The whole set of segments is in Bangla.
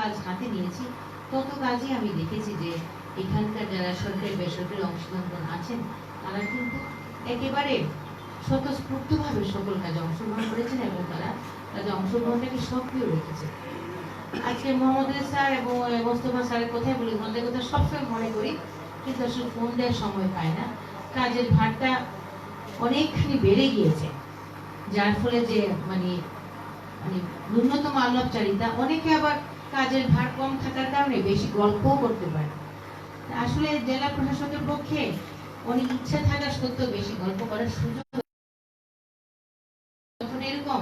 কাজ হাতে নিয়েছি তত কাজে আমি দেখেছি যে এখানকার যারা সরকারি বেসরকারি অংশগ্রহণ আছেন তারা কিন্তু একেবারে স্বতঃস্ফূর্তভাবে সকল কাজে অংশগ্রহণ করেছেন এবং তারা কাজে অংশগ্রহণটাকে সক্রিয় রেখেছে। আজকে মোহাম্মদ স্যার এবং মোস্তফা স্যারের কথাই বলি, ওনাদের কথা সবসময় মনে করি, কিন্তু আসলে ফোন দেওয়ার সময় পায় না। কাজের ভারটা অনেকখানি বেড়ে গিয়েছে, যার ফলে যে মানে মানে ন্যূনতম আলাপচারিতা, অনেকে আবার কাজের ভার কম থাকার কারণে বেশি গল্পও করতে পারে। আসলে জেলা প্রশাসকের পক্ষে অনেক ইচ্ছা থাকা সত্ত্বেও বেশি গল্প করার সুযোগ, তখন এরকম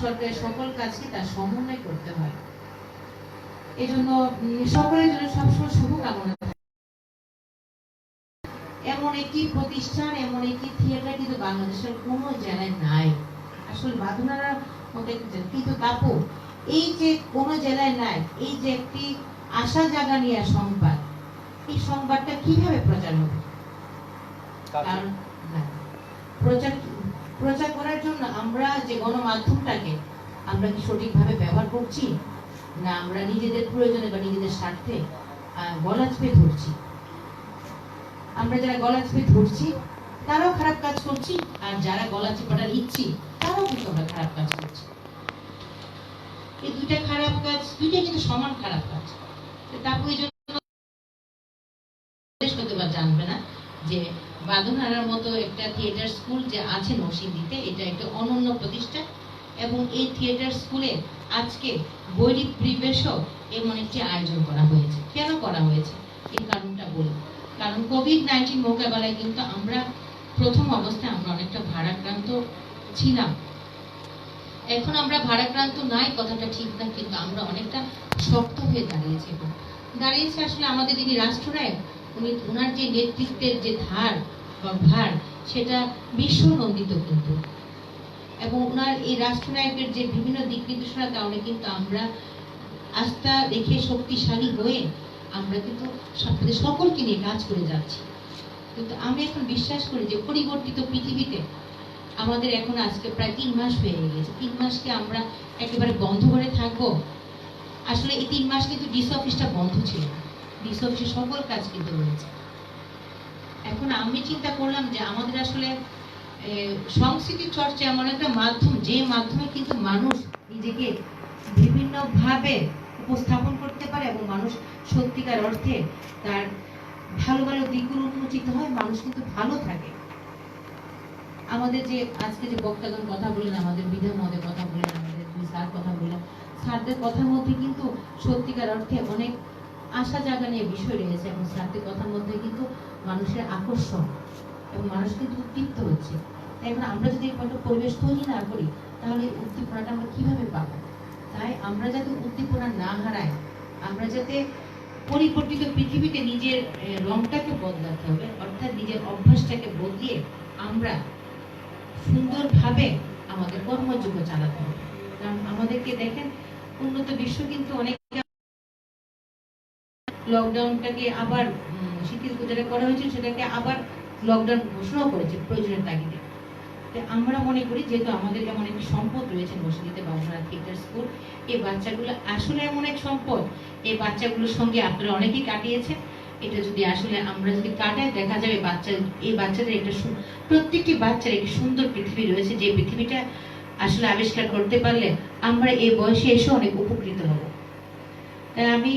সরকারের সকল কাজকে তার সমন্বয় করতে হয়। এজন্য সকলের জন্য সবসময় শুভকামনা থাকে। এমন একটি প্রতিষ্ঠান, এমন একটি থিয়েটার কিন্তু বাংলাদেশের কোনো জেলায় নাই। আসলে বাঁধনারা মধ্যে কিন্তু তাপু এই যে কোনো জেলায় নাই, এই যে একটি আশা জাগা নিয়ে সংবাদ, এই সংবাদটা কিভাবে প্রচার হবে? কারণ প্রচার করার জন্য আমরা যে গণমাধ্যমটাকে আমরা কি সঠিকভাবে ব্যবহার করছি, না আমরা নিজেদের প্রয়োজনে বা নিজেদের স্বার্থে গলা চেপে ধরছি? আমরা যারা গলা চেপে ধরছি তারাও খারাপ কাজ করছি, আর যারা গলা চেপাটা নিচ্ছি তারাও কিন্তু আমরা খারাপ কাজ করছি। এই দুইটা খারাপ কাজ, দুইটা কিন্তু সমান খারাপ কাজ। তারপর এই জন্য জানবে না যে বাঁধনহারার মতো একটা থিয়েটার স্কুল যে আছে নরসিংদীতে, এটা একটা অনন্য প্রতিষ্ঠান। এবং এই থিয়েটার স্কুলে আজকে বৈদিক পরিবেশও এমন একটি আয়োজন করা হয়েছে। কেন করা হয়েছে এই কারণটা বলি। কারণ কোভিড-19 মোকাবেলায় কিন্তু আমরা প্রথম অবস্থায় আমরা অনেকটা ভারাক্রান্ত ছিলাম। এখন আমরা ভারাক্রান্ত নাই কথাটা ঠিক না, কিন্তু আমরা অনেকটা শক্ত হয়ে দাঁড়িয়েছি। আসলে আমাদের যিনি রাষ্ট্রনায়ক, উনি ওনার যে নেতৃত্বের যে ধার বা ভার, সেটা বিশ্বনন্দিত কিন্তু। এবং ওনার এই রাষ্ট্রনায়কের যে বিভিন্ন দিক নির্দেশনার কারণে কিন্তু আমরা আস্থা রেখে শক্তিশালী হয়ে আমরা কিন্তু সকলকে নিয়ে কাজ করে যাচ্ছি। কিন্তু আমি এখন বিশ্বাস করি যে পরিবর্তিত পৃথিবীতে আমাদের এখন আজকে প্রায় 3 মাস হয়ে গেছে। 3 মাসকে আমরা একেবারে বন্ধ করে থাকবো? আসলে এই 3 মাস কিন্তু ডিসি অফিসটা বন্ধ ছিল, ডিসি অফিসের সকল কাজ কিন্তু রয়েছে। এখন আমি চিন্তা করলাম যে আমাদের আসলে সংস্কৃতি চর্চা এমন একটা মাধ্যম, যে মাধ্যমে কিন্তু মানুষ নিজেকে বিভিন্ন ভাবে উপস্থাপন করতে পারে এবং মানুষ সত্যিকার অর্থে তার ভালো ভালো দিকগুলো উন্মোচিত হয়, মানুষ কিন্তু ভালো থাকে। আমাদের যে আজকে যে বক্তাগণ কথা বললেন, আমাদের বিধান মহোদয় কথা বললেন, আমাদের দুই স্যার কথা বললেন, স্যারদের কথার মধ্যে কিন্তু সত্যিকার অর্থে অনেক আশা জাগা নিয়ে বিষয় রয়েছে। এবং স্যারদের কথার মধ্যে কিন্তু মানুষের আকর্ষণ এবং মানুষ কিন্তু উদ্দীপ্ত হচ্ছে। এখন আমরা যদি একটা পরিবেশ তৈরি না করি, তাহলে উদ্দীপনাটা আমরা কিভাবে পাবো? তাই আমরা যাতে উদ্দীপনা না হারাই, আমরা যাতে পরিবর্তিত পৃথিবীতে নিজের রংটাকে বদলাতে হবে, অর্থাৎ নিজের অভ্যাসটাকে বদলিয়ে আমরা সুন্দরভাবে আমাদের কর্মযোগ্য চালাতে হবে। কারণ আমাদেরকে দেখেন, উন্নত বিশ্ব কিন্তু অনেক লকডাউনটাকে আবার শিথিল যেটা করা হয়েছে, সেটাকে আবার লকডাউন ঘোষণা করেছে প্রয়োজনের তাগিদে। আমরা মনে করি যেহেতু আমাদের এমন একটি সম্পদ রয়েছে নরসিংদীতে বাবুসোনা থিয়েটার স্কুল, এই বাচ্চাগুলো আসলে এমন এক সম্পদ। এই বাচ্চাগুলোর সঙ্গে আপনারা অনেকেই কাটিয়েছেন। এটা যদি আসলে আমরা যদি কাটাই, দেখা যাবে এই বাচ্চাদের একটা প্রত্যেকটি বাচ্চার একটি সুন্দর পৃথিবী রয়েছে, যে পৃথিবীটা আসলে আবিষ্কার করতে পারলে আমরা এই বয়সে এসে অনেক উপকৃত হব। তাই আমি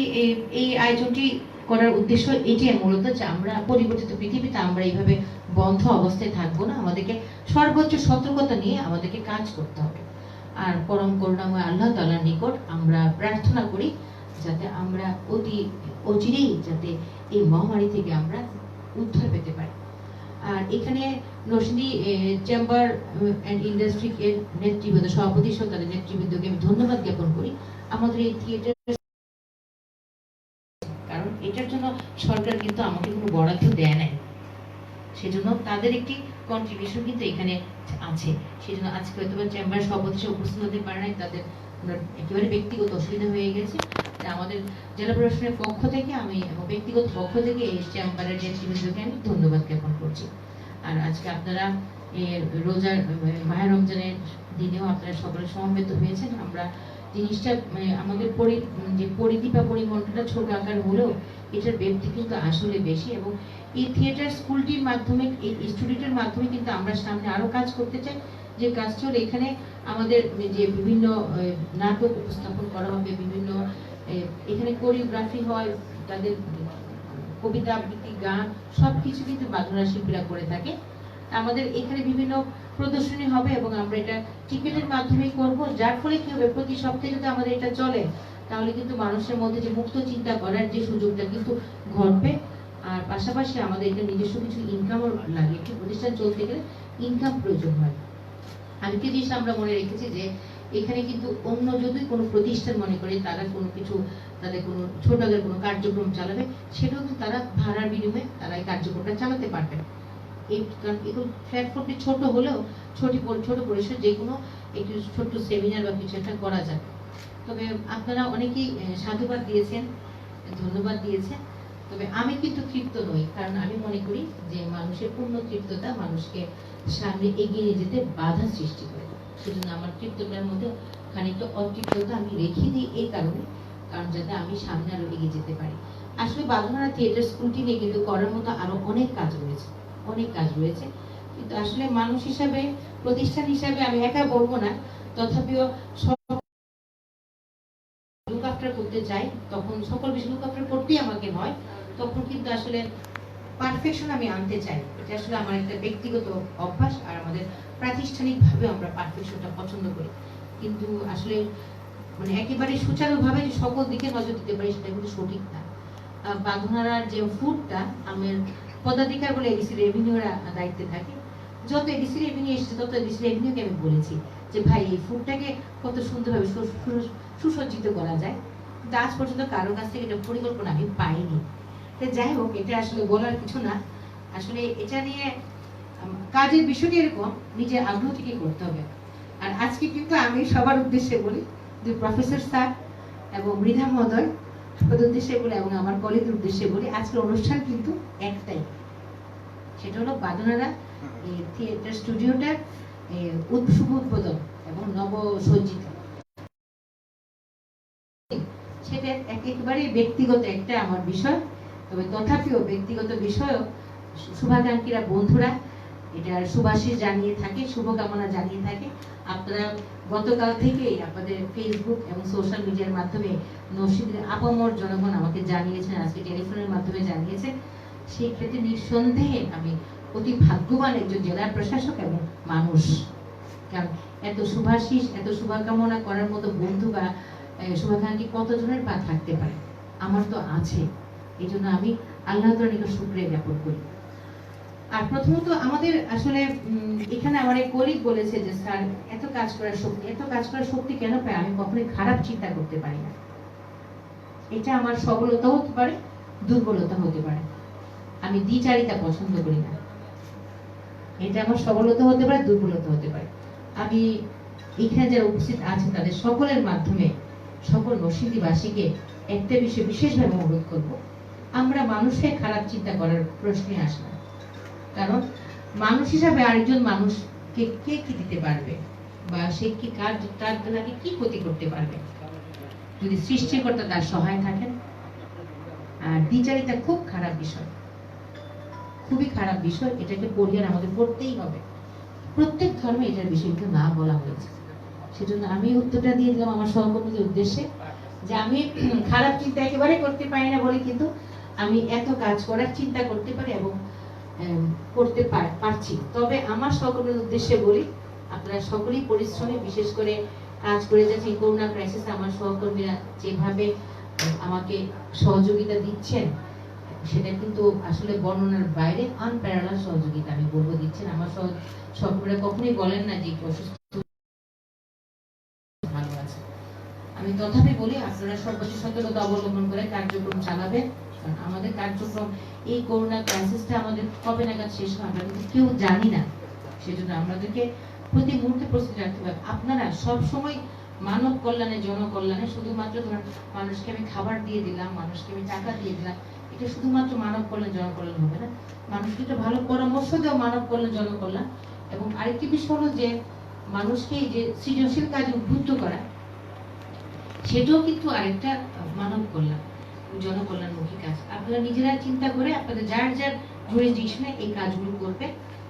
এই আয়োজনটি করার উদ্দেশ্য এটাই মূলত, যে আমরা পরিবর্তিত পৃথিবীতে আমরা এইভাবে বন্ধ অবস্থায় থাকবো না, আমাদেরকে সর্বোচ্চ সতর্কতা নিয়ে আমাদেরকে কাজ করতে হবে। আর পরম করুণাময় আল্লাহ তাআলার নিকট আমরা প্রার্থনা করি যাতে আমরা অতি অচিরেই যাতে এই মহামারী থেকে আমরা উদ্ধার পেতে পারি। আর এখানে নরসিংদী চেম্বার অ্যান্ড ইন্ডাস্ট্রি এর নেতৃবৃন্দ, সভাপতি সহ তাদের নেতৃবৃন্দকে আমি ধন্যবাদ জ্ঞাপন করি। আমাদের এই থিয়েটার, কারণ এটার জন্য সরকার কিন্তু আমাকে কোনো বরাদ্দ দেয় নাই, সেজন্য তাদের একটি কন্ট্রিবিউশন কিন্তু এখানে আছে। সেজন্য আজকে হয়তো চেম্বার সভাপতি উপস্থিত হতে পারে নাই, তাদের একেবারে ব্যক্তিগত অসুবিধা হয়ে গেছে। আমাদের জেলা প্রশাসনের পক্ষ থেকে আমি এবং ব্যক্তিগত পক্ষ থেকে এই চেম্বারের নেতৃবৃন্দকে আমি ধন্যবাদ জ্ঞাপন করছি। আর আজকে আপনারা রোজার মাহে রমজানের দিনেও আপনারা সকলে সমবেত হয়েছেন। আমরা জিনিসটা আমাদের যে পরিধি বা পরিমণ্ডলটা ছোট আকার হলেও এটার ব্যাপ্তি কিন্তু আসলে বেশি। এবং এই থিয়েটার স্কুলটির মাধ্যমে, এই ইনস্টিটিউটের মাধ্যমে কিন্তু আমরা সামনে আরো কাজ করতে চাই। যে কাজটা হলো এখানে আমাদের যে বিভিন্ন নাটক উপস্থাপন করা হবে, বিভিন্ন এখানে কোরিওগ্রাফি হয়, তাদের কবিতা আবৃত্তি, গান সবকিছু কিন্তু বাঁধনা শিল্পীরা করে থাকে। আমাদের এখানে বিভিন্ন প্রদর্শনী হবে এবং আমরা এটা টিকিটের মাধ্যমে করব, যার ফলে কি হবে, প্রতি সপ্তাহে যদি আমাদের এটা চলে তাহলে কিন্তু মানুষের মধ্যে যে মুক্ত চিন্তা করার যে সুযোগটা কিন্তু ঘটবে। আর পাশাপাশি আমাদের এটা নিজস্ব কিছু ইনকামও লাগে, একটি প্রতিষ্ঠান চলতে গেলে ইনকাম প্রয়োজন হয়। আরেকটি জিনিস আমরা মনে রেখেছি যে এখানে কিন্তু অন্য যদি কোনো প্রতিষ্ঠান মনে করে তারা কোনো কিছু, তাদের কোনো ছোট আকারের কোনো কার্যক্রম চালাবে, সেটাও কিন্তু তারা ভাড়ার বিনিময়ে তারা এই কার্যক্রমটা চালাতে পারবে। প্ল্যাটফর্মটি ছোট হলেও ছোট পরিসর যে কোনো একটি ছোট্ট সেমিনার বা কিছু একটা করা যাবে। তবে আপনারা অনেকেই সাধুবাদ দিয়েছেন, ধন্যবাদ দিয়েছেন, তবে আমি কিন্তু তৃপ্ত নই। কারণ আমি মনে করি যে মানুষের পূর্ণ তৃপ্ততা মানুষকে সামনে এগিয়ে নিয়ে যেতে বাধা সৃষ্টি করে। সেজন্য আমার তৃপ্ততার মধ্যে খানিকটা অতৃপ্ততা আমি রেখে দিই এই কারণে, কারণ যাতে আমি সামনে আরো এগিয়ে যেতে পারি। আসলে বাঁধনা থিয়েটার স্কুলটি নিয়ে কিন্তু করার মতো আরো অনেক কাজ রয়েছে, কিন্তু আসলে মানুষ হিসাবে, প্রতিষ্ঠান হিসাবে আমি একা বলবো না, তথাপিও সব লুক আফটার করতে চাই, তখন সকল বিষয় লুক আফটার করতেই আমাকে হয়, তখন কিন্তু আসলে পারফেকশন আমি আনতে চাই। এটা আসলে আমার একটা ব্যক্তিগত অভ্যাস, আর আমাদের প্রাতিষ্ঠানিকভাবে আমরা পারফেকশনটা পছন্দ করি। কিন্তু আসলে একেবারে সুচারুভাবে যে সকল দিকে নজর দিতে পারি সেটা কিন্তু সঠিক না। বাঁধনার যে ফুডটা আমার পদাধিকার বলে এডিসি রেভিনিউর দায়িত্বে থাকে। যত এডিসি রেভিনিউ এসেছে তত এডিসি রেভিনিউকে আমি বলেছি যে ভাই এই ফুডটাকে কত সুন্দরভাবে সুসজ্জিত করা যায়, কিন্তু আজ পর্যন্ত কারো কাছ থেকে এটা পরিকল্পনা আমি পাইনি। তো যাই হোক, এটা আসলে বলার কিছু না, আসলে এটা নিয়ে কাজের বিষয়টি এরকম নিজের আগ্রহ থেকে করতে হবে। আর আজকে কিন্তু আমি সবার উদ্দেশ্যে বলি, যে প্রফেসর স্যার এবং মৃধা মহোদয় উদ্দেশ্যে বলি এবং আমার কলেজের উদ্দেশ্যে বলি, আজকের অনুষ্ঠান কিন্তু একটাই, সেটা হলো বাঁধনারা থিয়েটার স্টুডিওটার শুভ উদ্বোধন এবং নবসজ্জিত। সেটা একেবারে ব্যক্তিগত একটা আমার বিষয়, তবে তথাপিও ব্যক্তিগত বিষয়ও শুভাকাঙ্ক্ষীরা, বন্ধুরা এটার শুভাশীষ জানিয়ে থাকে, শুভকামনা জানিয়ে থাকে। আপনারা গতকাল থেকেই আপনাদের ফেসবুক এবং সোশ্যাল মিডিয়ার মাধ্যমে নরসিংদীর আপামর জনগণ আমাকে জানিয়েছেন, আজকে টেলিফোনের মাধ্যমে জানিয়েছেন। সেই ক্ষেত্রে নিঃসন্দেহে আমি অতি ভাগ্যবান একজন জেলার প্রশাসক এবং মানুষ, কারণ এত শুভাশীষ, এত শুভকামনা করার মতো বন্ধু বা শুভাকাঙ্ক্ষী কতজনের পা থাকতে পারে, আমার তো আছে। এই জন্য আমি আল্লাহ তাআলার নিকট শুকরিয়া জ্ঞাপন করি। আর প্রথমত আমাদের আসলে এখানে আমার এক কলিগ বলেছে যে স্যার এত কাজ করার শক্তি কেন পাই? আমি কখনোই খারাপ চিন্তা করতে পারি না। এটা আমার সবলতা হতে পারে, দুর্বলতা হতে পারে। আমি দ্বিচারিতা পছন্দ করি না। এটা আমার সবলতা হতে পারে, দুর্বলতা হতে পারে। আমি এখানে যারা উপস্থিত আছেন তাদের সকলের মাধ্যমে সকল নরসিংদীবাসীকে একটা বিষয় বিশেষভাবে অনুরোধ করব, আমরা মানুষের খারাপ চিন্তা করার প্রশ্নে আসে না। কারণ মানুষ হিসাবে আরেকজন মানুষকে কে কি দিতে পারবে বা সে কি তার দ্বারা কি ক্ষতি করতে পারবে যদি সৃষ্টিকর্তা তার সহায় থাকেন। আর দ্বিচারিতা খুব খারাপ বিষয়, খুবই খারাপ বিষয়। এটাকে পরিহার আমাদের করতেই হবে। প্রত্যেক ধর্মে এটার বিষয় কিন্তু না বলা হয়েছে। সেজন্য আমি উত্তরটা দিয়ে দিলাম আমার সহকর্মীদের উদ্দেশ্যে যে আমি খারাপ চিন্তা একেবারে করতে পারি না বলে কিন্তু আমি এত কাজ করার চিন্তা করতে পারি এবং করতে পারছি। তবে আমার সহকর্মীদের উদ্দেশ্যে বলি, আপনারা সকলেই পরিশ্রমী, বিশেষ করে কাজ করে যাচ্ছেন করোনা ক্রাইসিসে। আমার সহকর্মীরা যেভাবে আমাকে সহযোগিতা দিচ্ছেন সেটা কিন্তু আসলে বর্ণনার বাইরে, আনপ্যারালাল সহযোগিতা আমি বলবো দিচ্ছেন। আমার সহকর্মীরা কখনোই বলেন না যে অসুস্থ, ভালো আছে। আমি তথাপি বলি আপনারা সর্বোচ্চ সতর্কতা অবলম্বন করে কার্যক্রম চালাবেন। কারণ আমাদের কার্যক্রম এই করোনা ক্রাইসিসটা আমাদের কবে নাগাদ শেষ হয় আমরা কিন্তু কেউ জানি না। সেজন্য আমাদেরকে প্রতি মুহূর্তে প্রস্তুতি রাখতে হবে। আপনারা সব সময় মানব কল্যাণে, জনকল্যাণে, শুধুমাত্র ধরুন মানুষকে আমি খাবার দিয়ে দিলাম, মানুষকে আমি টাকা দিয়ে দিলাম, এটা শুধুমাত্র মানব কল্যাণ, জনকল্যাণ হবে না। মানুষকে একটা ভালো পরামর্শ দেওয়া মানব কল্যাণ, জনকল্যাণ। এবং আরেকটি বিষয় হলো যে মানুষকে এই যে সৃজনশীল কাজে উদ্বুদ্ধ করা, সেটাও কিন্তু আরেকটা মানব কল্যাণ, জনকল্যাণমুখী কাজ। আপনারা নিজেরা চিন্তা করে আপনাদের যার যার জুরিসডিকশনে এই কাজগুলো করবে,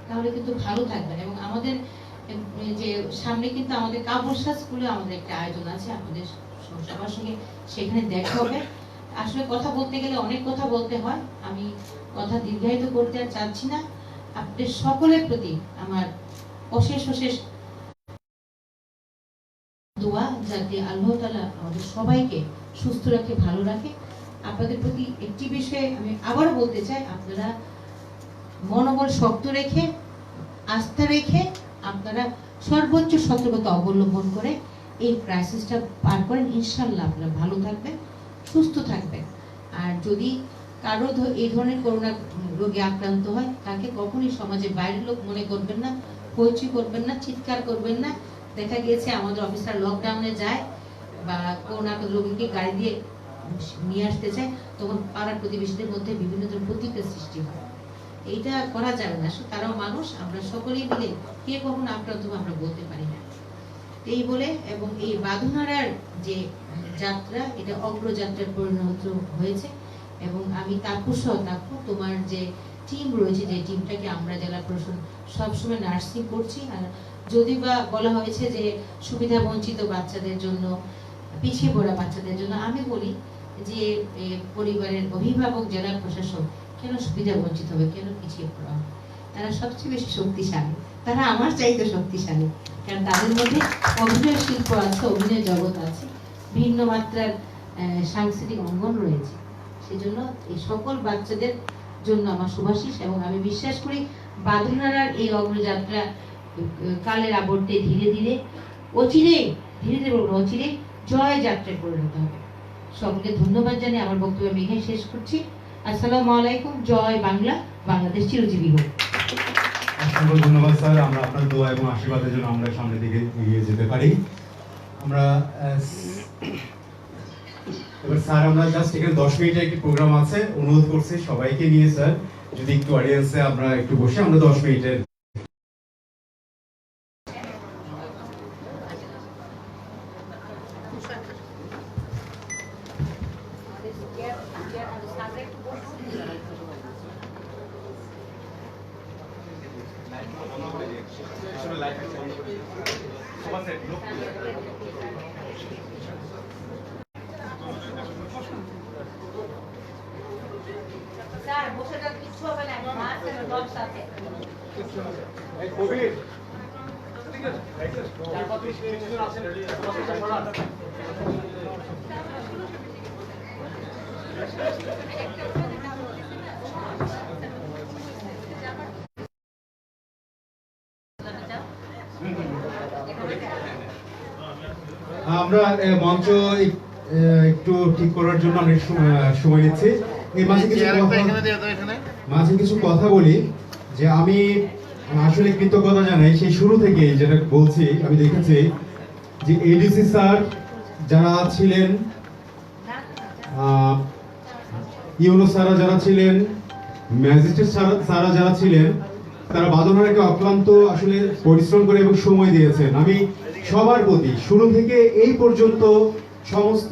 তাহলে কিন্তু ভালো থাকবেন। এবং আমাদের যে সামনে কিন্তু আমাদের কাবরসা স্কুলে আমাদের একটা আয়োজন আছে, আপনাদের সবার সঙ্গে সেখানে দেখা হবে। আসলে কথা বলতে গেলে অনেক কথা বলতে হয়, আমি কথা দীর্ঘায়িত করতে আর চাচ্ছি না। আপনাদের সকলের প্রতি আমার অশেষ অশেষ দোয়া, যাতে আল্লাহ তাআলা আমাদের সবাইকে সুস্থ রাখে, ভালো রাখে। আপনাদের প্রতি একটি বিষয়ে আমি আবার বলতে চাই, আপনারা মনোবল শক্ত রেখে, আস্থা রেখে আপনারা সর্বোচ্চ সতর্কতা অবলম্বন করে এই ক্রাইসিসটা পার করেন। ইনশাল্লাহ আপনারা ভালো থাকবেন, সুস্থ থাকবেন। আর যদি কারো এই ধরনের করোনা রোগে আক্রান্ত হয়, তাকে কখনোই সমাজের বাইরের লোক মনে করবেন না, হইচই করবেন না, চিৎকার করবেন না। দেখা গিয়েছে আমাদের অফিসার লকডাউনে যায় বা করোনা রোগীকে গাড়ি দিয়ে নিয়ে আসতে চায়, তখন পাড়ার প্রতিবেশীদের মধ্যে বিভিন্ন ধরনের প্রতিক্রিয়া সৃষ্টি হয়। এইটা করা যাবে না, তারাও মানুষ, আমরা সকলেই মিলে কে কখন আক্রান্ত হবে আমরা বলতে পারি না। এই বলে, এবং এই বাঁধনারার যে যাত্রা, এটা অগ্রযাত্রায় পরিণত হয়েছে। এবং আমি তাপু তোমার যে টিম রয়েছে, যে টিমটাকে আমরা জেলা প্রশাসন সবসময় নার্সিং করছি। আর যদি বা বলা হয়েছে যে সুবিধা বঞ্চিত বাচ্চাদের জন্য, পিছিয়ে পড়া বাচ্চাদের জন্য, আমি বলি যে পরিবারের অভিভাবক, জেলা প্রশাসক কেন সুবিধা বঞ্চিত হবে, কেন পিছিয়ে পড়া হবে? তারা সবচেয়ে বেশি শক্তিশালী, তারা আমার চাইতে শক্তিশালী, কারণ তাদের মধ্যে অভিনয় শিল্প আছে, অভিনয় জগৎ আছে, ভিন্ন মাত্রার সাংস্কৃতিক অঙ্গন রয়েছে। সেজন্য এই সকল বাচ্চাদের জন্য আমার শুভাশিস। এবং আমি বিশ্বাস করি বাঁধনারার এই অগ্রযাত্রা কালের আবর্তে ধীরে ধীরে অচিরে জয় যাত্রায় পরিণত হবে। সকলকে ধন্যবাদ জানিয়ে আমার বক্তব্য আমি এখানে শেষ করছি। আসসালামু আলাইকুম। জয় বাংলা, বাংলাদেশ চিরজীবী হোক। অসংখ্য ধন্যবাদ স্যার। আমরা আপনার দোয়া এবং আশীর্বাদের জন্য আমরা সামনের দিকে এগিয়ে যেতে পারি। আমরা এবার স্যার, আমরা জাস্ট এখানে 10 মিনিটের একটি প্রোগ্রাম আছে, অনুরোধ করছি সবাইকে নিয়ে স্যার যদি একটু অডিয়েন্সে আমরা একটু বসে আমরা 10 মিনিটের আমরা মঞ্চ একটু ঠিক করার জন্য আমরা সময় নিচ্ছি। এই মাঝে কিছু কথা বলি যে আমি আসলে কৃতজ্ঞতা জানাই সেই শুরু থেকে, যেটা বলছি আমি দেখেছি যে এডিসি স্যার যারা ছিলেন, ইউনো স্যারা যারা ছিলেন, ম্যাজিস্ট্রেট স্যারা যারা ছিলেন, তারা বাঁধনারাকে অক্লান্ত আসলে পরিশ্রম করে এবং সময় দিয়েছেন। আমি সবার প্রতি শুরু থেকে এই পর্যন্ত সমস্ত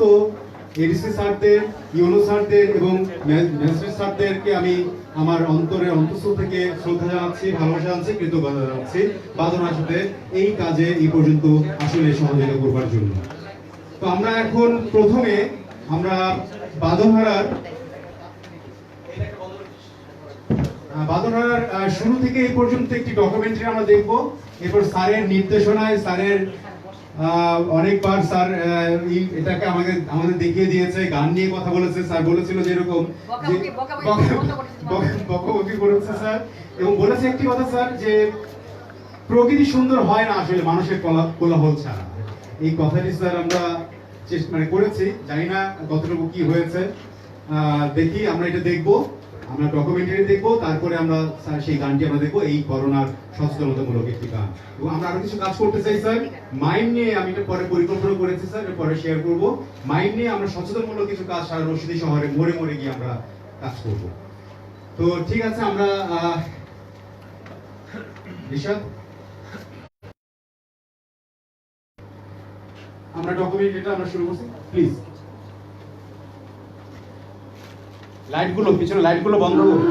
এডিসি স্যারদের, ইউনো স্যারদের এবং ম্যাজিস্ট্রেট স্যারদেরকে আমি আমার অন্তরের অন্তঃস্থল থেকে শ্রদ্ধা জানাচ্ছি, ভালোবাসা জানাচ্ছি, কৃতজ্ঞতা জানাচ্ছি বাঁধনার সাথে এই কাজে এই পর্যন্ত আসলে সহযোগিতা করবার জন্য। তো আমরা এখন প্রথমে আমরা বাঁধনার শুরু থেকে এই পর্যন্ত একটি ডকুমেন্টারি আমরা দেখব। এরপর স্যারের নির্দেশনায়, স্যারের অনেকবার স্যার এটাকে আমাদের দেখিয়ে দিয়েছে, গান নিয়ে কথা বলেছে। স্যার বলেছিল যে এরকম বকাবকি করেছে স্যার, এবং বলেছে একটি কথা স্যার, যে প্রকৃতি সুন্দর হয় না আসলে মানুষের কোলাহল ছাড়া। এই কথাটি স্যার আমরা করেছি, জানি না কতটুকু কি হয়েছে। দেখি আমরা এটা দেখবো, আমরা ডকুমেন্টারি দেখবো, তারপরে আমরা সেই গানটি আমরা দেখবো, এই করোনার সচেতনতামূলক একটি গান। এবং আমরা আরো কিছু কাজ করতে চাই স্যার, মাইন্ড নিয়ে আমি এটা পরে পরিকল্পনা করেছি স্যার, পরে শেয়ার করবো। মাইন্ড নিয়ে আমরা সচেতনমূলক কিছু কাজ সারা রশিদি শহরে মোড়ে মোড়ে গিয়ে আমরা কাজ করব। তো ঠিক আছে, আমরা আমরা ডকুমেন্ট এটা আমরা শুরু করছি, প্লিজ লাইটগুলো, পিছনে লাইটগুলো বন্ধ করুন।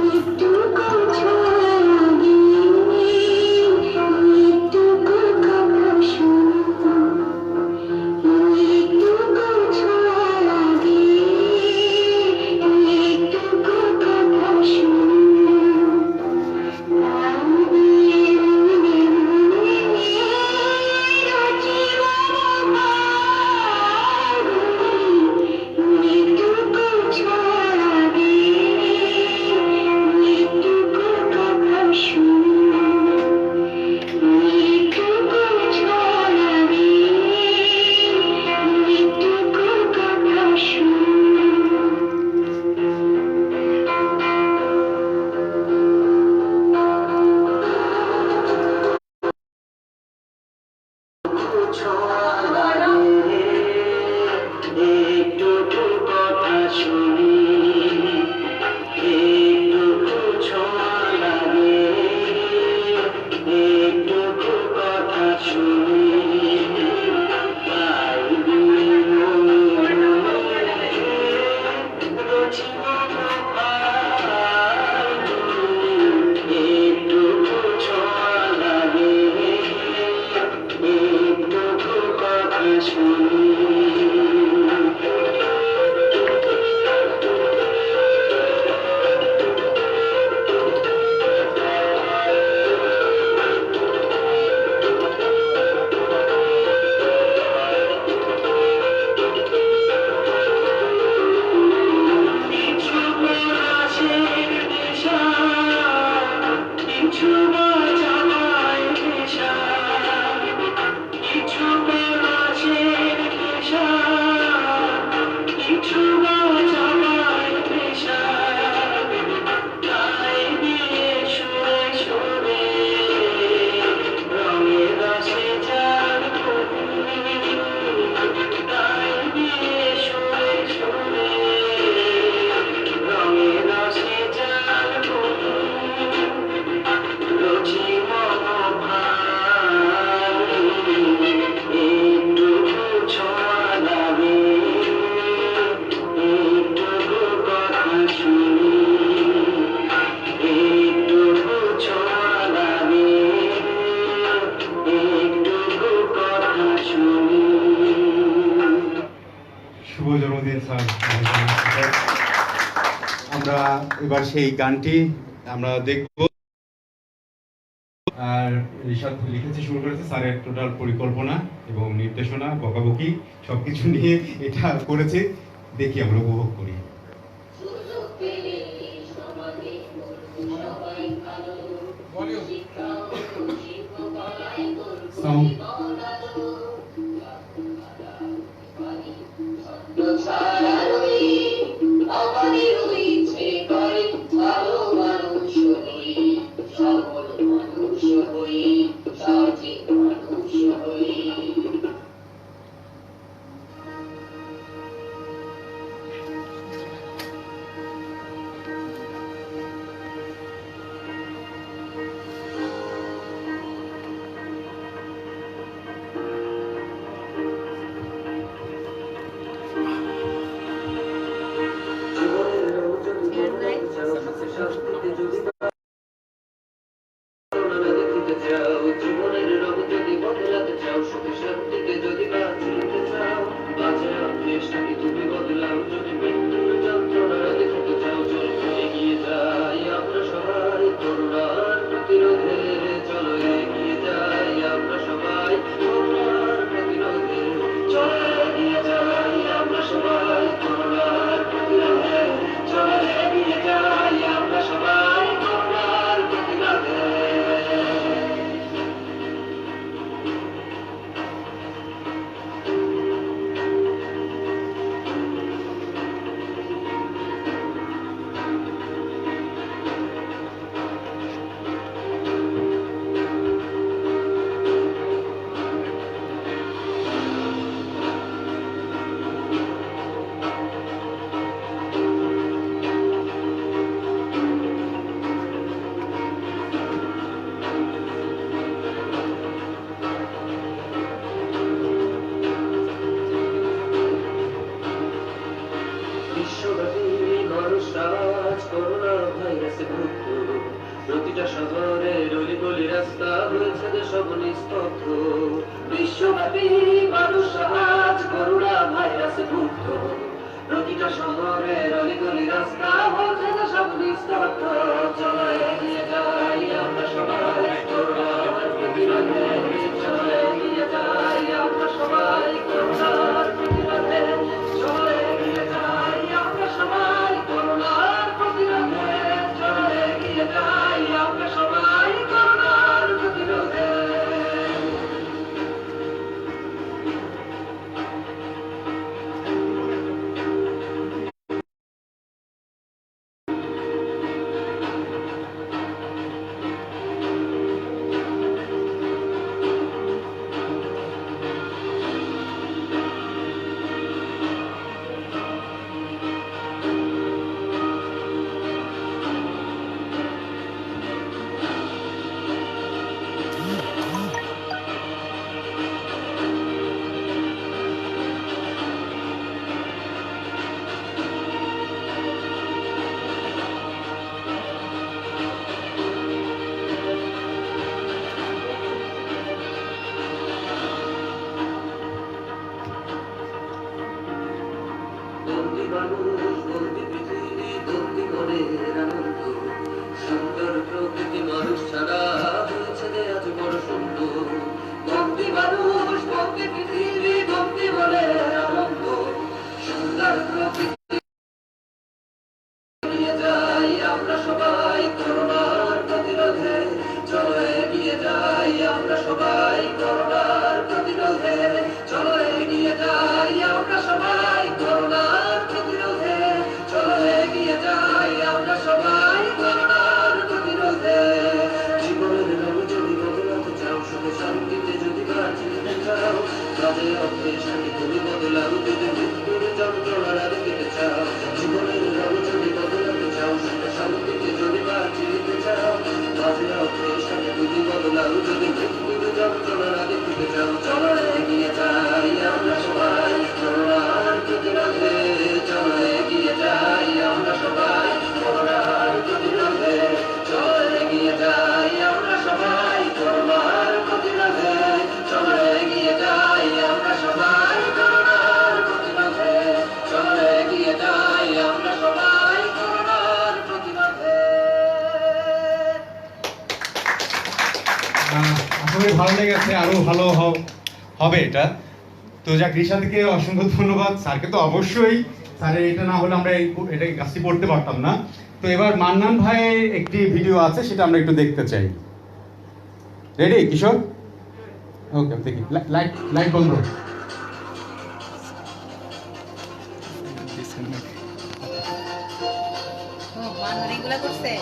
শুভ জন্মদিন স্যার। আমরা এবার সেই গানটি আমরা দেখব। আর ঋষাদ লিখেছে, শুরু করেছে, স্যারের টোটাল পরিকল্পনা এবং নির্দেশনা, বকাবকি সবকিছু নিয়ে এটা করেছে। দেখি আমরা উপভোগ করি। সাউন্ড মানুষরা আজ করোনা ভাইরাসে ভুক্ত। প্রতিটা শহরের অলিগলি রাস্তা হয়েছে যে সব নিস্তব্ধ। বিশ্বব্যাপী মানুষরা আজ করোনা ভাইরাসে ভুক্ত। প্রতিটা শহরের অলিগলি রাস্তা হয়েছে যে সব নিস্তব্ধ। চলো এগিয়ে যাই আমরা সবাই করোনার প্রতিরোধে। চলো এগিয়ে যাই আমরা সবাই করোনার প্রতিরোধে। চলো এগিয়ে যাই আমরা সবাই করোনার প্রতিরোধে। চলো এগিয়ে যাই আমরা সবাই করোনার প্রতিরোধে। বন্দি মানুষ, বন্দি পৃথিবী, বন্দি মনের আনন্দ। সুন্দর প্রকৃতি মানুষ ছাড়া হয়েছে যে আজ বড় সুন্দর। বন্দি মানুষ, বন্দি পৃথিবী, বন্দি মনের আনন্দ। সুন্দর প্রকৃতি এগিয়ে যাই আমরা সবাই করোনার প্রতিরোধে। চলো এগিয়ে যাই আমরা সবাই করোনার প্রতিরোধে। চলো এগিয়ে যাই আমরা সবাই করোনার প্রতিরোধে। চলো এগিয়ে যাই আমরা সবাই করোনার প্রতিরোধে। জীবনের রং যদি বদলাতে চাও, সুখে শান্তিতে যদি বাঁচতে চাও, কাজে অর্থে শান্তি তুমি বদলাও যদি মৃত্যুর যন্ত্রণা দিতে চাও। জীবনের রং যদি বদলাতে চাও, সুখে শান্তিতে যদি বাঁচতে চাও, কাজে অর্থে শান্তি তুমি বদলাও যদি মৃত্যুর যন্ত্রণা দিতে চাও। চলো এগিয়ে যাই আমরা সবাই করোনার প্রতিরোধে। চলো এগিয়ে যাই আমরা সবাই করোনার প্রতিরোধে। চলো এগিয়ে যাই আমরা সবাই করোনার প্রতিরোধে। চলো এগিয়ে যাই আমরা সবাই করোনার প্রতিরোধে। চলো এগিয়ে যাই আমরা সবাই করোনার প্রতিরোধে। আসলে ভালো লেগেছে, আরো ভালো হবে এটা। তো যাক, রিশাদকে অসংখ্য ধন্যবাদ। স্যারকে তো অবশ্যই, স্যারের এটা না হলে আমরা এটা কাজটি করতে পারতাম না। তো এবার মান্নান ভাইয়ের একটি ভিডিও আছে, সেটা আমরা একটু দেখতে চাই। রেডি কিশোর? ওকে, দেখি লাইট লাইট বন্ধ। এগুলা করছে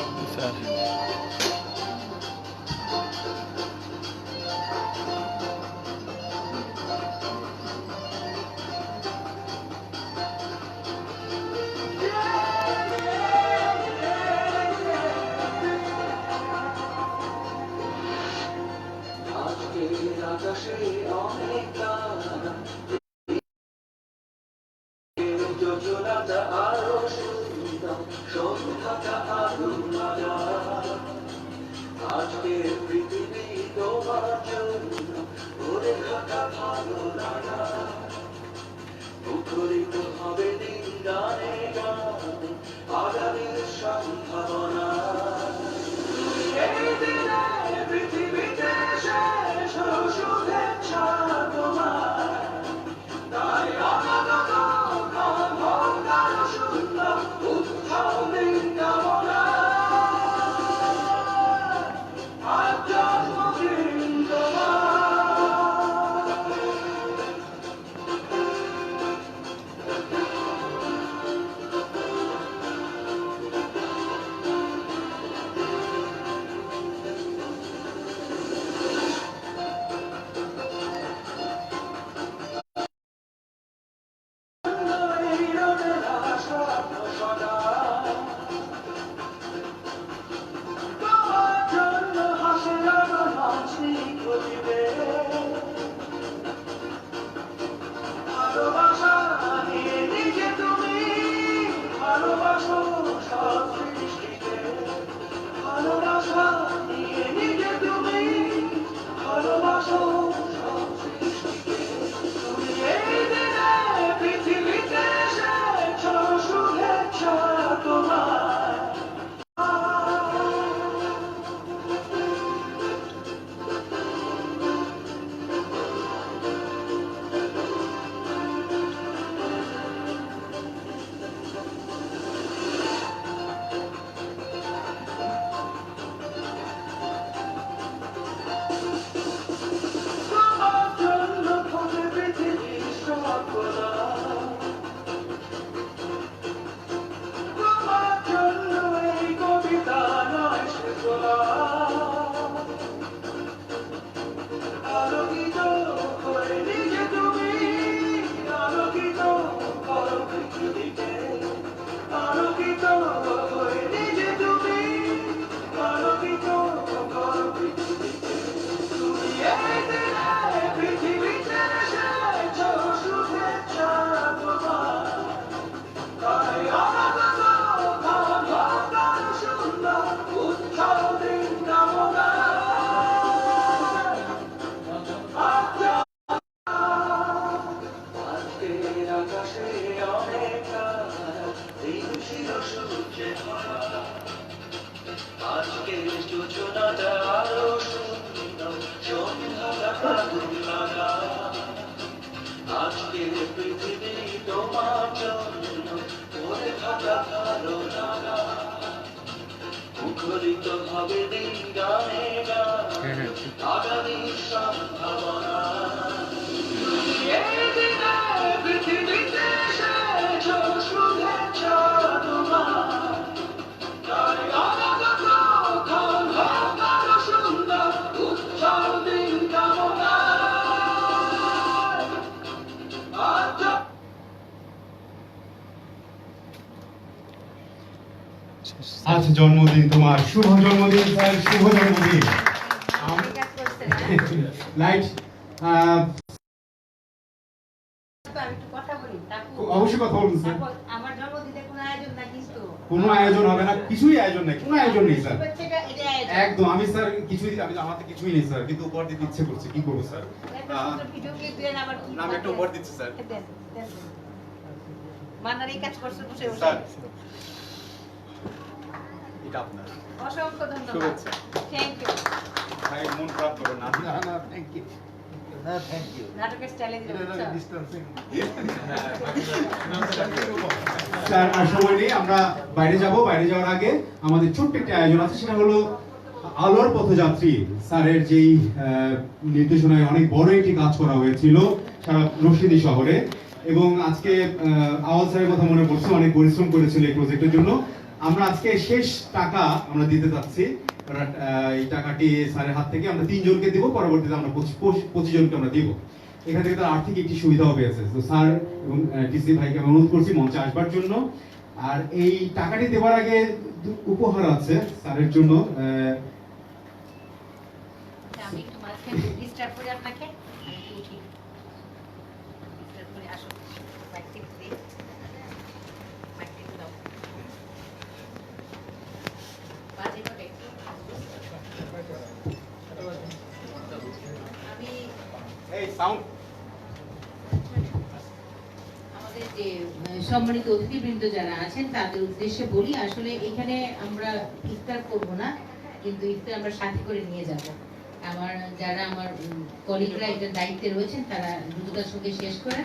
আকাশে অনেক তারা, যোজনাটা আরো সুন্দর, সন্ধ্যাটা আরো মজা। আজকে পৃথিবী তোমার জন্য ভরে থাকা ভালো লাগা। মুখরিত হবে দিন গানে গানে, আগামীর সম্ভাবনা। এই দিনে পৃথিবীতে শেষ হলো শুভেচ্ছা তোমার। তাই আপাতত মঙ্গল সুন্দর উৎসব দিন কামনা। আজ জন্মদিন তোমার। আজকের যোজনাটা আরো সুন্দর, সন্ধ্যাটা আগুন লাগা। আজকের পৃথিবী তোমার জন্য পড়ে থাকা কালো লাগা। মুখরিত হবে দিন গানে গানে আগামীর সম্ভাবনা। এই দিনে পৃথিবীতে এসেছ শুভেচ্ছা তোমার। তাই অনাগত ক্ষণ হোক আরো সুন্দর, উজ্জ্বল দিন কামনা। আজ জন্মদিন তোমার, শুভ জন্মদিন স্যার, শুভ জন্মদিন। এই কাজ করছে না? লাইট তো আমি একটু কথা বলি তারপর অবশ্যই কথা বলুন স্যার। তারপর আমার জন্মদিনে কোনো আয়োজন না কিন্তু কোনো আয়োজন হবে না, কিছুই আয়োজন নেই, কোনো আয়োজন নেই স্যার। শুভেচ্ছাটা এটা আয়োজন একদম আমি স্যার কিছুই, আমি আমার তো কিছুই নেই স্যার, কিন্তু উপহার দিতে ইচ্ছে করছে, কি করবো স্যার? একটা সুন্দর ভিডিও ক্লিপ দেন আবার কি না, আমি একটা উপহার দিচ্ছি স্যার। দেন দেন মান্নার এই কাজ করছে বসে বসে স্যার এটা আপনার অসংখ্য ধন্যবাদ শুভেচ্ছা। থ্যাংক ইউ ভাই, মন খারাপ করবেন না। না থ্যাংক ইউ। নাটকের স্টাইলে দিলে স্যার আর সময় নেই, আমরা বাইরে যাব। বাইরে যাওয়ার আগে আমাদের ছোট্ট একটা আয়োজন আছে, সেটা হলো আলোর পথযাত্রী স্যারের যেই নির্দেশনায় অনেক বড় একটি কাজ করা হয়েছিল সারা রশিদী শহরে, এবং আজকে আওয়াল স্যারের কথা মনে পড়ছে, অনেক পরিশ্রম করেছিল এই প্রজেক্টের জন্য। আমরা আজকে শেষ টাকা আমরা দিতে চাচ্ছি। এই টাকাটি স্যারের হাত থেকে আমরা 3 জনকে দিব, পরবর্তীতে আমরা 25 জনকে আমরা দিব। এখান থেকে তার আর্থিক একটি সুবিধাও পেয়েছে। তো স্যার এবং ডিসি ভাইকে আমি অনুরোধ করছি মঞ্চে আসবার জন্য। আর এই টাকাটি দেওয়ার আগে উপহার আছে স্যারের জন্য। আমি একটু মাঝখানে ডিস্টার্ব করে আপনাকে আমি একটু উঠি ডিস্টার্ব করে আসো মাইক টিপ দিই মাইক টিপ দাও বাজে করে একটু আমি এই সাউন্ড আমাদের যে সম্মানিত অতিথিবৃন্দ যারা আছেন তাদের উদ্দেশ্যে বলি, আসলে এখানে আমরা ইফতার করব না, কিন্তু ইফতার আমরা সাথে করে নিয়ে যাব। আমার যারা আমার কলিগরা এটার দায়িত্বে রয়েছেন তারা দ্রুততার সঙ্গে শেষ করে,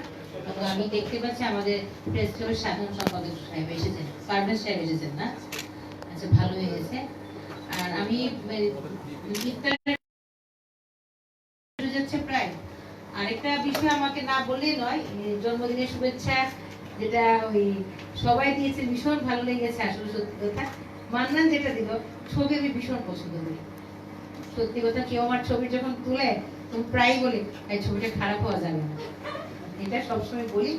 এবং আমি দেখতে পাচ্ছি আমাদের প্রেস ক্লাবের সাধারণ সম্পাদক সাহেব এসেছেন, পারভেজ সাহেব এসেছেন না? আচ্ছা, ভালো হয়ে গেছে। আর আমি ইফতার যাচ্ছে প্রায়। আরেকটা বিষয় আমাকে না বললেই নয়, জন্মদিনের শুভেচ্ছা যেটা ওই সবাই দিয়েছে, ভীষণ ভালো লেগেছে। আসলে সত্যি কথা, মান্নান যেটা দিল, ছবি আমি ভীষণ পছন্দ করি। সত্যি কথা, কেউ আমার ছবি যখন তুলে তুমি প্রায় বলি এই ছবিটা খারাপ হওয়া যাবে না, এটা সবসময় বলি।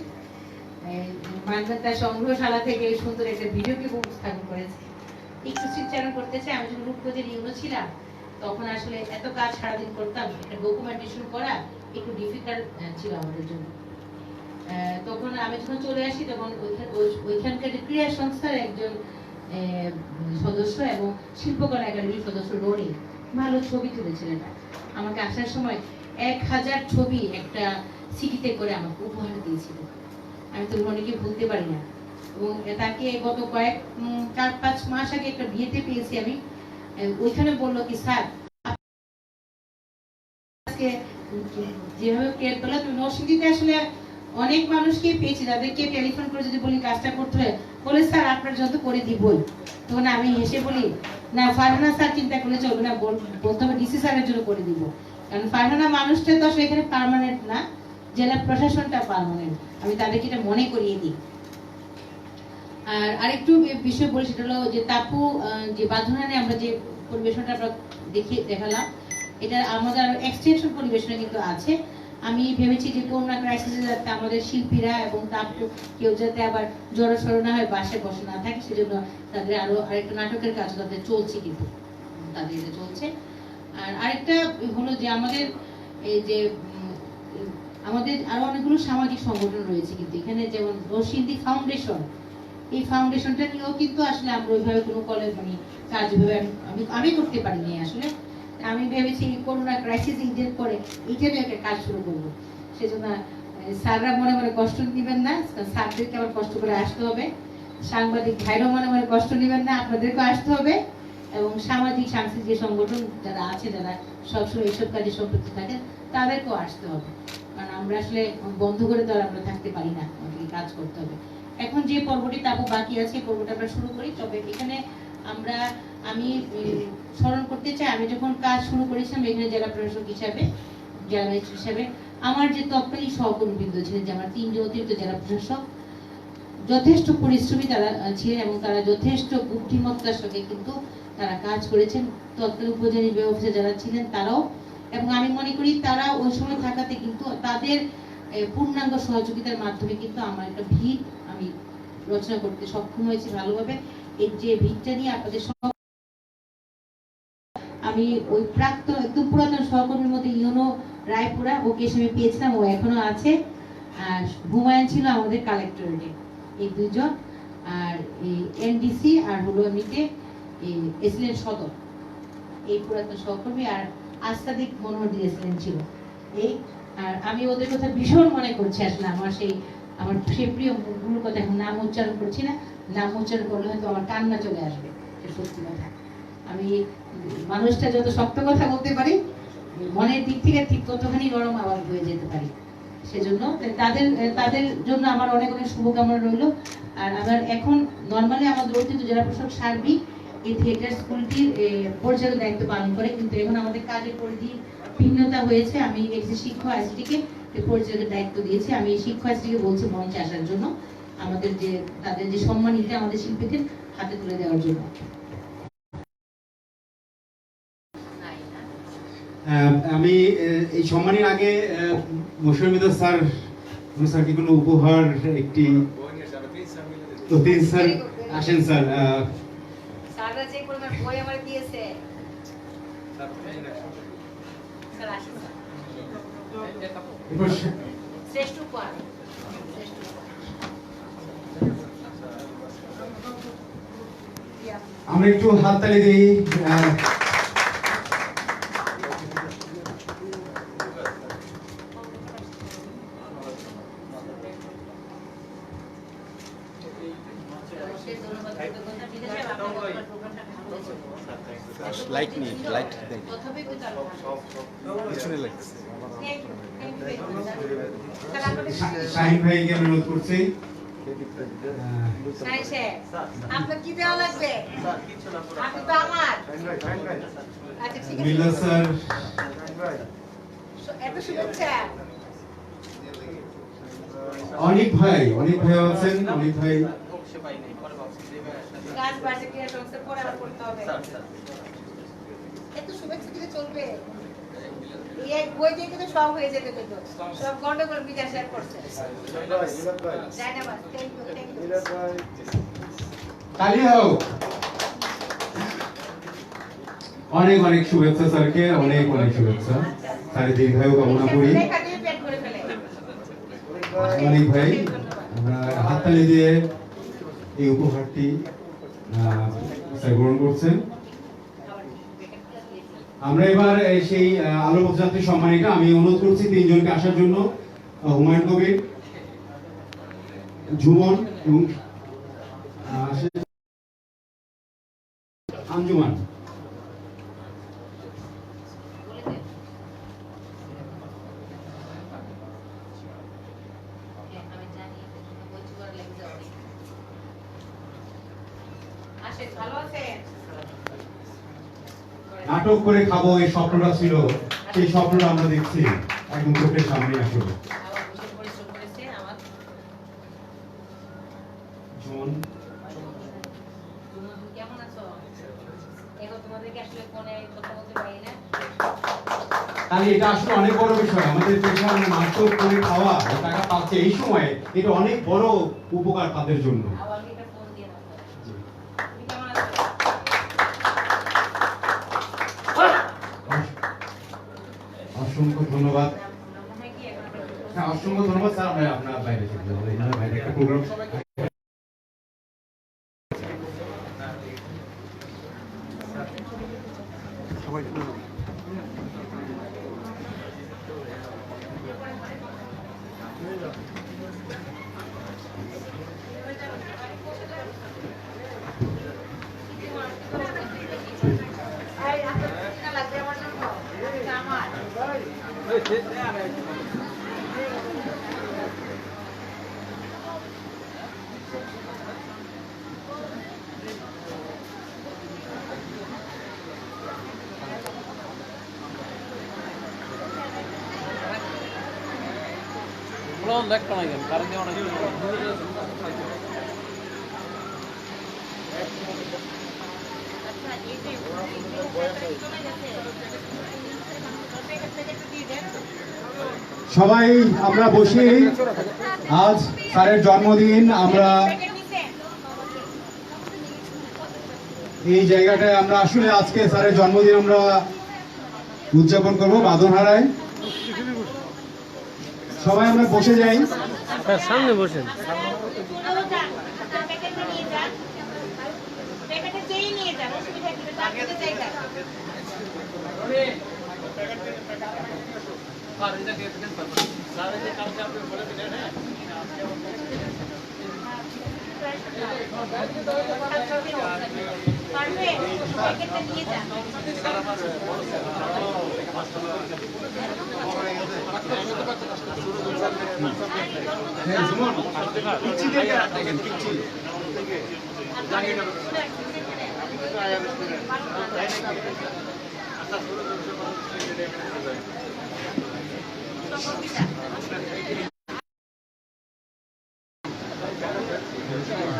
মান্নান তার সংগ্রহশালা থেকে এই সুন্দর একটা ভিডিও ক্লিপ উপস্থাপন করেছে। একটু স্মৃতিচারণ করতে চাই, আমি যখন রূপগঞ্জের ইউনো ছিলাম তখন আসলে এত কাজ সারাদিন করতাম, একটা ডকুমেন্টেশন করা একটু ডিফিকাল্ট ছিল আমাদের জন্য। তখন আমি যখন চলে আসি তখন ওইখানকার যে ক্রীড়া সংস্থার একজন সদস্য এবং শিল্পকলা একাডেমির সদস্য রনি ভালো ছবি তুলেছিলেন। আমাকে আসার সময় 1000 ছবি একটা সিটিতে করে আমাকে উপহার দিয়েছিল। আমি তো রনিকে ভুলতে পারি না। এবং তাকে গত কয়েক 4-5 মাস আগে একটা বিয়েতে পেয়েছি আমি। ওইখানে বললো কি, স্যার আজকে যেভাবে কেয়ার পেলাম, তুমি নরসিংদীতে আসলে অনেক মানুষকে পেয়েছি যাদেরকে টেলিফোন করে যদি বলি কাজটা করতে হয়, বলে স্যার আপনার যত করে দিবই। তখন আমি হেসে বলি, না ফারহানা স্যার চিন্তা করলে চলবে না, বলতে হবে ডিসি স্যারের জন্য করে দিব। কারণ ফারহানা মানুষটা তো আসলে এখানে পার্মানেন্ট না, জেলা প্রশাসনটা পার্মানেন্ট, আমি তাদেরকে এটা মনে করিয়ে দিই। আর আরেকটু বিষয় বলি, সেটা হলো যে তাপু যে বাঁধনানে আমরা যে পরিবেশনটা আমরা দেখালাম, এটা আমাদের আরো এক্সটেনশন পরিবেশনা কিন্তু আছে। আমি ভেবেছি যে করোনা ক্রাইসিসে যাতে আমাদের শিল্পীরা এবং তাপু কেউ যাতে আবার জড়সড় না হয়, বাসে বসে না থাকে, সেজন্য তাদের আরো আরেকটা নাটকের কাজ তাদের চলছে, কিন্তু তাদের এটা চলছে। আর আরেকটা হলো যে আমাদের এই যে আমাদের আরো অনেকগুলো সামাজিক সংগঠন রয়েছে, কিন্তু এখানে যেমন নরসিংদী ফাউন্ডেশন, এই ফাউন্ডেশনটা নিয়েও কিন্তু আসলে আমরা ওইভাবে কোনো মানে কাজ আমি করতে পারিনি আসলে। আমি ভেবেছি করোনা ক্রাইসিস ঈদের পরে এইটারই একটা কাজ শুরু করবো। সেজন্য স্যাররা মনে মনে কষ্ট দিবেন না, স্যারদেরকে আবার কষ্ট করে আসতে হবে। সাংবাদিক ভাইরাও মনে মনে কষ্ট নেবেন না, আপনাদেরকেও আসতে হবে এবং সামাজিক সাংস্কৃতিক সংগঠন যারা আছে, যারা সবসময় এইসব কাজে সম্পৃক্ত থাকেন, তাদেরকেও আসতে হবে। কারণ আমরা আসলে বন্ধ করে তো আর আমরা থাকতে পারি না, আমাদেরকে কাজ করতে হবে। এখন যে পর্বটি তারপর বাকি আছে, পর্বটা আমরা শুরু করি। তবে এখানে আমি স্মরণ করতে চাই, আমি যখন কাজ শুরু করেছিলাম এখানে জেলা প্রশাসক হিসাবে, জেলা ম্যাজিস্ট্রেট হিসাবে, আমার যে তৎকালীন সহকর্মীবৃন্দ ছিলেন, যে আমার 3 জন অতিরিক্ত জেলা প্রশাসক, যথেষ্ট পরিশ্রমী তারা ছিলেন এবং তারা যথেষ্ট বুদ্ধিমত্তার সঙ্গে কিন্তু তারা কাজ করেছেন। তৎকালীন উপজেলা নির্বাহী অফিসার যারা ছিলেন তারাও, এবং আমি মনে করি তারা ওই সময় থাকাতে কিন্তু তাদের পূর্ণাঙ্গ সহযোগিতার মাধ্যমে কিন্তু আমার একটা ভিত আমি রচনা করতে সক্ষম হয়েছি ভালোভাবে। এই যে ভিতটা নিয়ে আপনাদের সব, আমি ওই প্রাক্তন একদম পুরাতন সহকর্মীর মধ্যে ইউনো রায়পুরা, ওকে আমি পেয়েছিলাম, ও এখনো আছে। আর হুমায়ুন ছিল আমাদের কালেক্টরেটে, এই 2 জন। আর এই এনডিসি আর হলো এমনিতে এসিলেন সদর, এই পুরাতন সহকর্মী। আর আস্তাদিক মনোহর এসিলেন ছিল এই। আর আমি ওদের কথা ভীষণ মনে করছি আসলে, আমার সেই প্রিয় মুখগুলোর কথা এখন নাম উচ্চারণ করছি না, নাম উচ্চারণ করলে হয়তো আমার কান্না চলে আসবে। সত্যি কথা, আমি মানুষটা যত শক্ত কথা বলতে পারি, মনের দিক থেকে ঠিক ততখানি নরম আওয়াজ হয়ে যেতে পারি। সেজন্য তাদের জন্য আমার অনেক অনেক শুভকামনা রইল। আর আমার এখন নর্মালি আমাদের অতিরিক্ত জেলা প্রশাসক সার্বিক এই থিয়েটার স্কুলটির পরিচালক দায়িত্ব পালন করে, কিন্তু এখন আমাদের কাজের পরিধি ভিন্নতা হয়েছে। আমি একটি শিক্ষক আইসিটিকে পরিচালকের দায়িত্ব দিয়েছি। আমি এই শিক্ষক আইসিটিকে বলছি মঞ্চে আসার জন্য, তাদের যে সম্মানিত আমাদের শিল্পীদের হাতে তুলে দেওয়ার জন্য। আমি এই সম্মানের আগে মোশাররফ স্যার কি কোনো উপহার একটি স্যার আসেন স্যার। স্যাররা যে পরিমাণ বই আমার দিয়েছে, স্যার আসেন স্যার, শ্রেষ্ঠ উপহার। আমরা একটু হাততালি দিই। লাইট নিয়ে লাইট দেন পিছনে লাইট শাহিন ভাইকে অনুরোধ করছি। আপনার কি দেওয়া লাগবে? আপনি তো আমার। আচ্ছা ঠিক আছে। মিল্লা স্যার, এত শুভেচ্ছা। অনেক ভাই আছেন, অনেক ভাই। কাজ বাসে কি সংসার করে আবার করতে হবে। এত শুভেচ্ছা দিলে চলবে? এই এক বই দিয়ে কিন্তু সব হয়ে যেতে পেতো, সব গন্ডগোল বিজা শেয়ার করছে। ধন্যবাদ, থ্যাংক ইউ। তালি দাও। অনেক অনেক শুভেচ্ছা স্যারকে, অনেক অনেক শুভেচ্ছা। স্যারের দীর্ঘায়ু কামনা করি। অনেক ভাই, আমরা হাততালি দিয়ে এই উপহারটি স্যার গ্রহণ করছেন। আমরা এবার সেই আলোক যাত্রী সম্মানিকা, আমি অনুরোধ করছি 3 জনকে আসার জন্য। হুমায়ুন কবির, ঝুমন এবং আঞ্জুমান। নাটক করে খাবো এই স্বপ্নটা ছিল, সেই স্বপ্নটা আমরা দেখছি একদম চোখের সামনে আসলে। তাহলে এটা আসলে অনেক বড় বিষয়, আমাদের পেশা নাটক করে খাওয়া, টাকা পাচ্ছে এই সময়, এটা অনেক বড় উপকার তাদের জন্য। অসংখ্য ধন্যবাদ। হ্যাঁ, অসংখ্য ধন্যবাদ স্যার। আমরা আপনার বাইরে চলে যাবো, বাইরে একটা প্রোগ্রাম। সবাই তখন দেখতো না কেন কারণ অনেক আচ্ছা এই যে চলে গেছে সবাই আমরা বসি, আজ স্যারের জন্মদিন। আমরা এই জায়গাটায় আমরা আসলে আজকে স্যারের জন্মদিন আমরা উদযাপন করবো বাঁধনহারায়। সবাই আমরা বসে যাই। সামনে বসেন।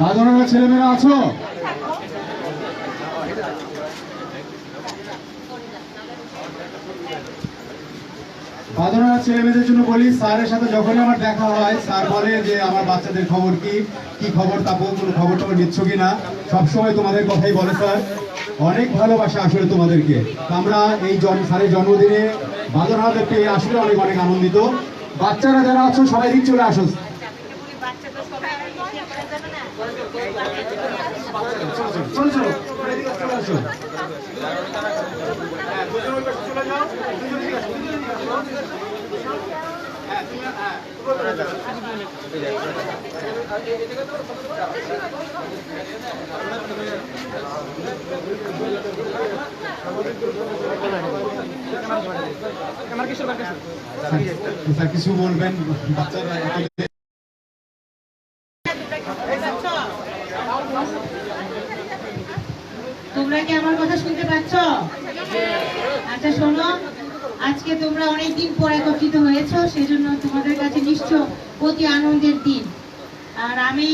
বাঁধনহারা ছেলেমেয়েরা আছো? বাঁধনহারা ছেলেমেয়েদের জন্য বলি, স্যারের সাথে যখনই আমার দেখা হয় স্যার বলে যে আমার বাচ্চাদের খবর কি খবর, তারপর কোনো খবর টবর নিচ্ছ কিনা, সবসময় তোমাদের কথাই বলে স্যার। অনেক ভালোবাসা আসলে তোমাদেরকে। আমরা এই স্যারের জন্মদিনে বাঁধনহারাদের পেয়ে আসলে অনেক অনেক আনন্দিত। বাচ্চারা যারা আছো সবাই দিক চলে আসো। চলো চলো চলে আসো। স্যার কিছু বলবেন বাচ্চারা? তোমরা কি আমার কথা শুনতে পাচ্ছ? আচ্ছা শোনো, আজকে তোমরা অনেকদিন পর একত্রিত হয়েছো, সেজন্য তোমাদের কাছে নিশ্চয় অতি আনন্দের দিন। আর আমি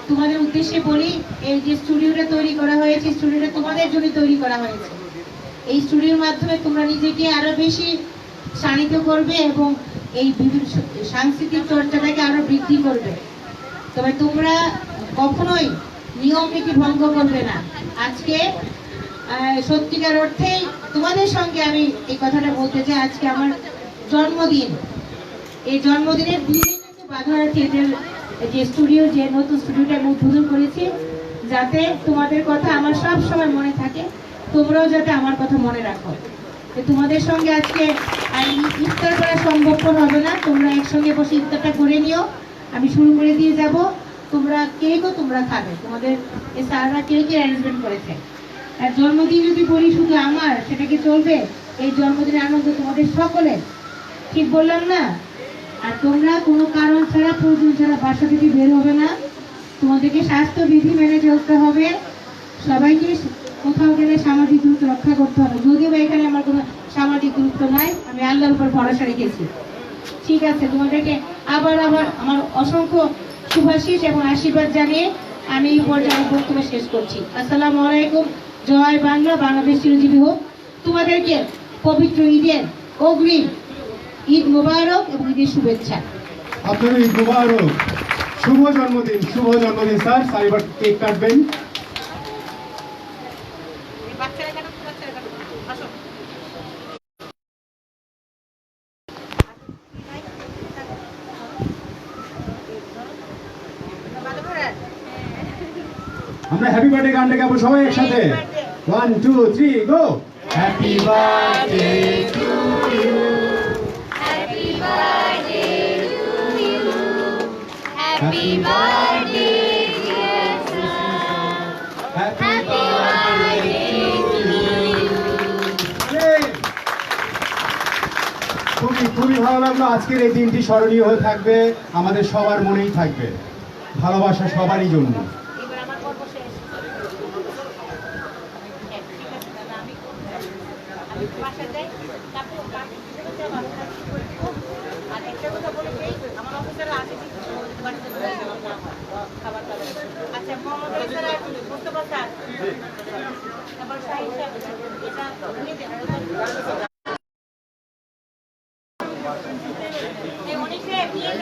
তোমাদের উদ্দেশ্যে বলি, এই যে স্টুডিওটা তৈরি করা হয়েছে, স্টুডিওটা তোমাদের জন্য তৈরি করা হয়েছে। এই স্টুডিওর মাধ্যমে তোমরা নিজেকে আরো বেশি শানিত করবে এবং এই সাংস্কৃতিক চর্চাটাকে আরো বৃদ্ধি করবে। তবে তোমরা কখনোই নিয়ম নীতি ভঙ্গ করবে না। আজকে সত্যিকার অর্থেই তোমাদের সঙ্গে আমি এই কথাটা বলতে চাই, আজকে আমার জন্মদিন। এই জন্মদিনের দিনে কিন্তু বাঁধনহারা থিয়েটার যে স্টুডিও, যে নতুন স্টুডিওটা আমি উদ্বোধন করেছি, যাতে তোমাদের কথা আমার সব সময় মনে থাকে, তোমরাও যাতে আমার কথা মনে রাখো। তোমাদের সঙ্গে আজকে ইফতার করা সম্ভবপর হবে না, তোমরা একসঙ্গে বসে ইফতারটা করে নিও। আমি শুরু করে দিয়ে যাব, তোমরা কেকও তোমরা খাবে, তোমাদের এই স্যাররা কেকের অ্যারেঞ্জমেন্ট করেছে। আর জন্মদিন যদি বলি শুধু আমার, সেটা কি চলবে? এই জন্মদিনের আনন্দ তোমাদের সকলের, ঠিক বললাম না? আর তোমরা কোনো কারণ ছাড়া, প্রয়োজন ছাড়া বাসা থেকে বের হবে না। তোমাদেরকে স্বাস্থ্যবিধি মেনে চলতে হবে। সবাইকে কোথাও গেলে সামাজিক দূরত্ব রক্ষা করতে হবে। যদিও এখানে আমার কোনো সামাজিক দূরত্ব নাই, আমি আল্লাহর উপর ভরসা রেখেছি। ঠিক আছে, তোমাদেরকে আবার আমার অসংখ্য শুভাশিস এবং আশীর্বাদ জানিয়ে আমি এই পর্যায়ে বক্তব্য শেষ করছি। আসসালামু আলাইকুম। জয় বাংলা, বাংলাদেশ চিরজীবী হোক। তোমাদেরকে পবিত্র ঈদের অগ্রিম ঈদ মোবারক এবং ঈদের শুভেচ্ছা। আপনাদের ঈদ মোবারক, শুভ জন্মদিন। শুভ জন্মদিন স্যার। স্যার এবার কেক কাটবেন। আমরা হ্যাপি বার্থডে গানটা গাবো সবাই একসাথে। 1 2 3 গো। Happy birthday to you, happy birthday to you, happy birthday dear sir, happy birthday to you. খুবই ভালো লাগলো। আজকের এই দিনটি স্মরণীয় হয়ে থাকবে, আমাদের সবার মনেই থাকবে। ভালোবাসা সবারই জন্য। এবার আমার পর্ব শেষ। আমি বাসা যাই, তারপর আর একটা কথা বলে আমার অফিসাররা আছে মুস্তফা স্যার তারপর শাহিন সাহেব এটা নিয়ে দেন এই অনেক সাহেব নিয়ে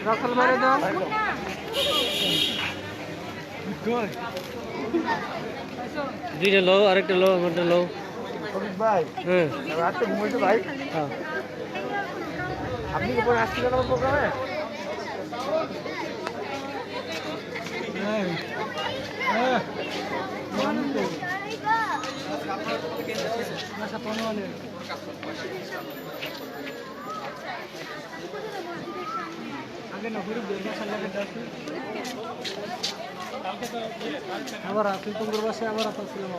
রাখাল মারে দাও দুইটা লো আরেকটা লো আমারটা লো ভাই হ্যাঁ রাতে ঘুমাইতে ভাই হ্যাঁ আপনি কি পরে আসছিলেন আমার প্রোগ্রামে আবার আপনি তোমার বাসায় আবার আপনার ছিলাম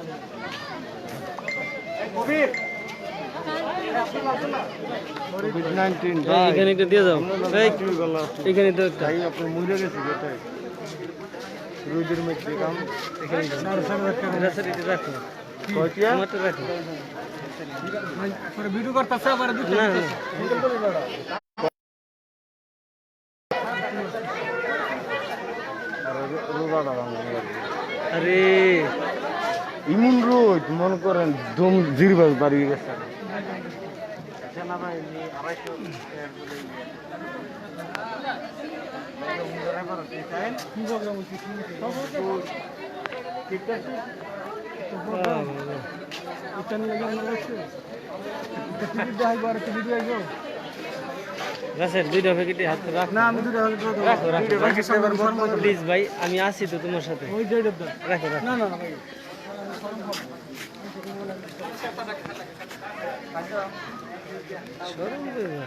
COVID-19 এখানে একটা দিয়ে যাও এখানে তো একটা ভাই আপনি মরে গেছে এটাই রোদের মধ্যে কাম এখানে এটা স্যার এটা রাখো কয়টিয়া আমারটা রাখো পরে ভিডিও করতেছে আবার দুটো না আরে ইমুন রোদ মনে করেন দম জিরবাস বাড়ি গেছে গাছের দুইটা প্যাকেটে হাত রাখ না আমি দুইটা রাখো রাখো প্লিজ ভাই আমি আছি তো তোমার সাথে রাখো রাখো না না ভাই শরম দেবে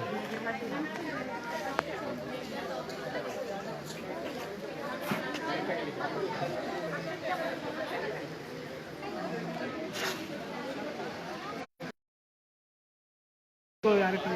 আরেকটা